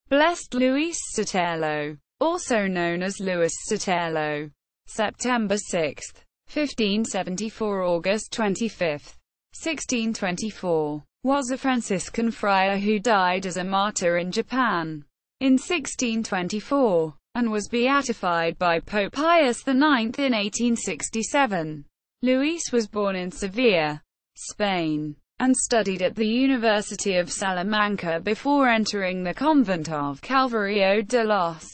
Blessed Luis Sotelo, also known as Louis Sotelo, September 6, 1574 – August 25, 1624, was a Franciscan friar who died as a martyr in Japan in 1624, and was beatified by Pope Pius IX in 1867. Luis was born in Sevilla, Spain, and studied at the University of Salamanca before entering the convent of Calvario de los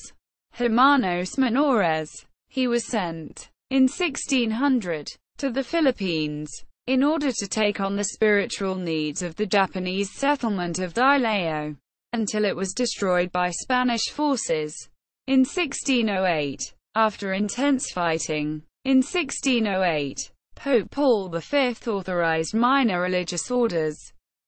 Hermanos Menores. He was sent, in 1600, to the Philippines, in order to take on the spiritual needs of the Japanese settlement of Dilao, until it was destroyed by Spanish forces. In 1608, after intense fighting, in 1608, Pope Paul V authorized minor religious orders,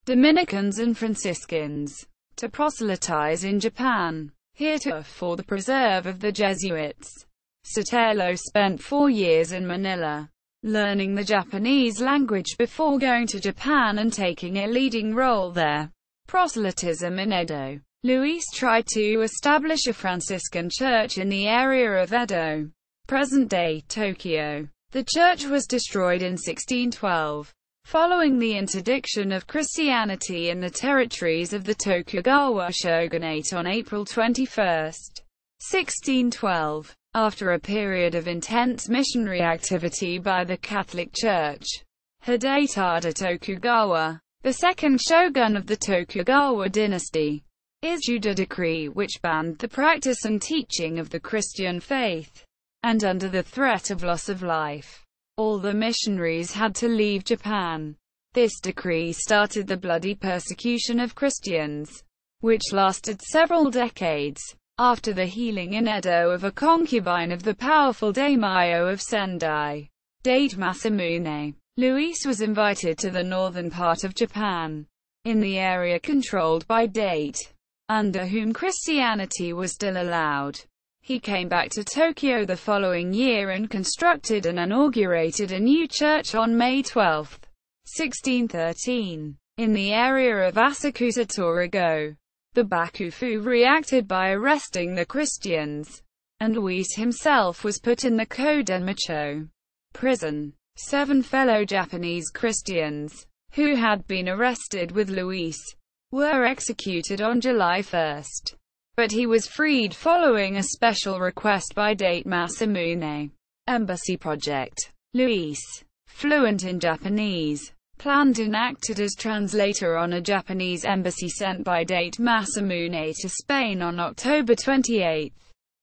Dominicans and Franciscans, to proselytize in Japan, heretofore the preserve of the Jesuits. Sotelo spent 4 years in Manila, learning the Japanese language before going to Japan and taking a leading role there. Proselytism in Edo. Luis tried to establish a Franciscan church in the area of Edo, present-day Tokyo. The church was destroyed in 1612, following the interdiction of Christianity in the territories of the Tokugawa shogunate on April 21, 1612. After a period of intense missionary activity by the Catholic Church, Hidetada Tokugawa, the second shogun of the Tokugawa dynasty, issued a decree which banned the practice and teaching of the Christian faith, and under the threat of loss of life, all the missionaries had to leave Japan. This decree started the bloody persecution of Christians, which lasted several decades. After the healing in Edo of a concubine of the powerful daimyo of Sendai, Date Masamune, Luis was invited to the northern part of Japan, in the area controlled by Date, under whom Christianity was still allowed. He came back to Tokyo the following year and constructed and inaugurated a new church on May 12, 1613, in the area of Asakusa Torigo. The Bakufu reacted by arresting the Christians, and Luis himself was put in the Kodenmacho prison. 7 fellow Japanese Christians, who had been arrested with Luis, were executed on July 1, but he was freed following a special request by Date Masamune. Embassy project. Luis, fluent in Japanese, planned and acted as translator on a Japanese embassy sent by Date Masamune to Spain on October 28,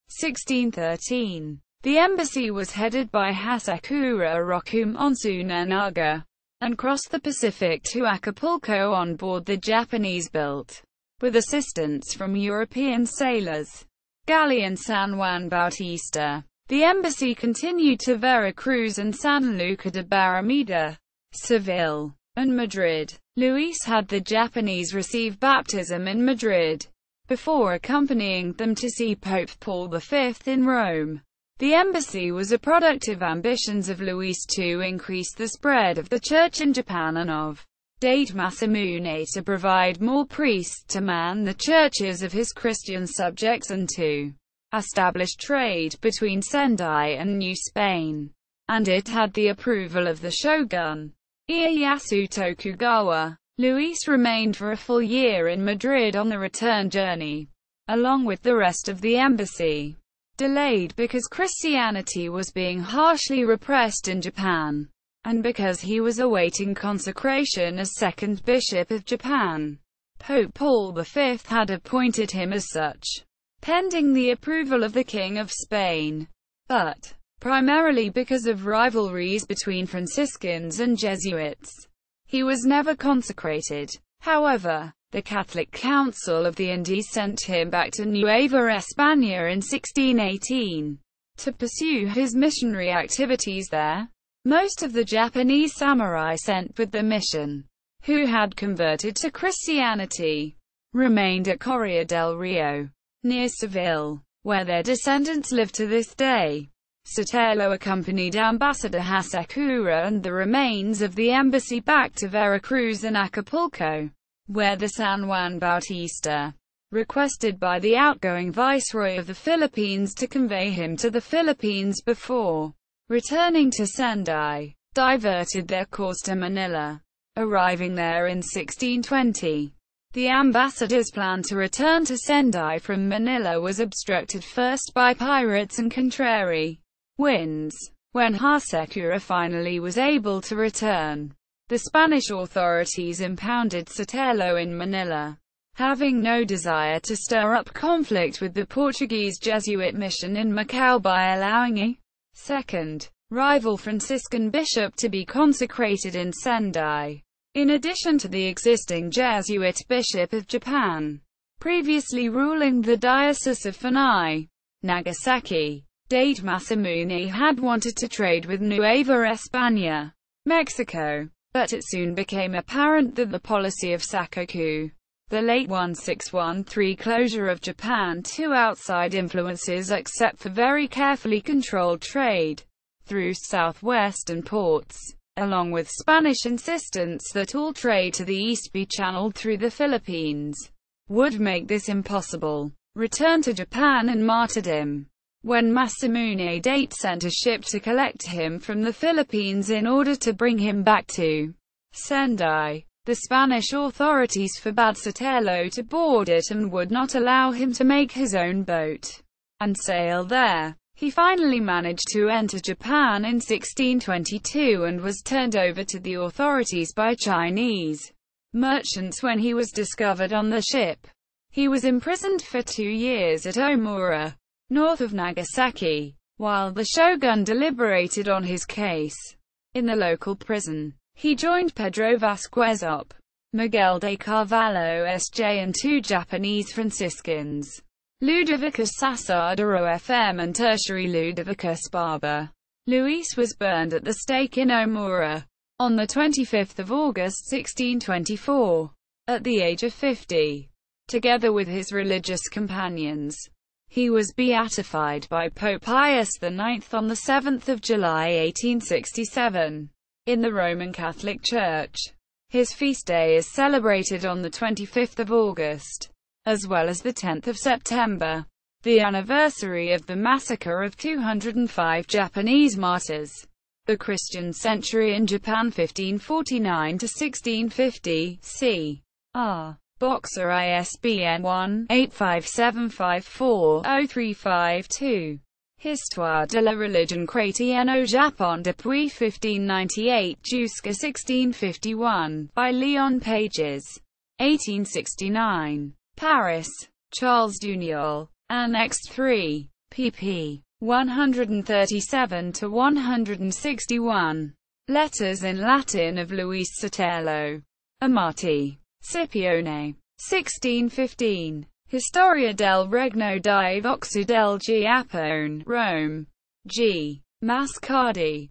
1613. The embassy was headed by Hasekura Oroku Onsunenaga, and crossed the Pacific to Acapulco on board the Japanese-built, with assistance from European sailors, galleon San Juan Bautista. The embassy continued to Veracruz and San Lucar de Barrameda, Seville, and Madrid. Luis had the Japanese receive baptism in Madrid, before accompanying them to see Pope Paul V in Rome. The embassy was a product of ambitions of Luis to increase the spread of the Church in Japan and of Date Masamune to provide more priests to man the churches of his Christian subjects and to establish trade between Sendai and New Spain. And it had the approval of the shogun, Ieyasu Tokugawa. Luis remained for a full year in Madrid on the return journey, along with the rest of the embassy, delayed because Christianity was being harshly repressed in Japan, and because he was awaiting consecration as second bishop of Japan. Pope Paul V had appointed him as such, pending the approval of the King of Spain, but primarily because of rivalries between Franciscans and Jesuits, he was never consecrated. However, the Catholic Council of the Indies sent him back to Nueva España in 1618, to pursue his missionary activities there. Most of the Japanese samurai sent with the mission, who had converted to Christianity, remained at Correa del Rio, near Seville, where their descendants live to this day. Sotelo accompanied Ambassador Hasekura and the remains of the embassy back to Veracruz and Acapulco, where the San Juan Bautista requested by the outgoing Viceroy of the Philippines to convey him to the Philippines before returning to Sendai, diverted their course to Manila. Arriving there in 1620, the ambassador's plan to return to Sendai from Manila was obstructed first by pirates and contrary winds. When Hasekura finally was able to return, the Spanish authorities impounded Sotelo in Manila. Having no desire to stir up conflict with the Portuguese Jesuit mission in Macau by allowing a second, rival Franciscan bishop to be consecrated in Sendai, in addition to the existing Jesuit Bishop of Japan, previously ruling the Diocese of Funai, Nagasaki, Date Masamune had wanted to trade with Nueva España, Mexico, but it soon became apparent that the policy of Sakoku, the late 1613 closure of Japan to outside influences except for very carefully controlled trade through southwestern ports, along with Spanish insistence that all trade to the east be channeled through the Philippines, would make this impossible. Return to Japan and martyrdom. When Masamune Date sent a ship to collect him from the Philippines in order to bring him back to Sendai, the Spanish authorities forbade Sotelo to board it and would not allow him to make his own boat and sail there. He finally managed to enter Japan in 1622 and was turned over to the authorities by Chinese merchants when he was discovered on the ship. He was imprisoned for 2 years at Omura, north of Nagasaki, while the shogun deliberated on his case. In the local prison, he joined Pedro Vasquez Op, Miguel de Carvalho S.J. and 2 Japanese Franciscans, Ludovicus Sassardero FM and Tertiary Ludovicus Barber. Luis was burned at the stake in Omura on 25 August 1624, at the age of 50, together with his religious companions. He was beatified by Pope Pius IX on 7 July 1867, in the Roman Catholic Church. His feast day is celebrated on 25 August, as well as 10 September, the anniversary of the massacre of 205 Japanese martyrs. The Christian Century in Japan 1549 to 1650, c. Boxer ISBN 1-85754-0352. Histoire de la religion chrétienne au Japon depuis 1598 jusqu'à 1651, by Leon Pages. 1869. Paris. Charles Duniol. Annexed 3. pp. 137-161. Letters in Latin of Luis Sotelo. A martyr. Scipione. 1615. Historia del Regno di Voxu del Giappone, Rome. G. Mascardi.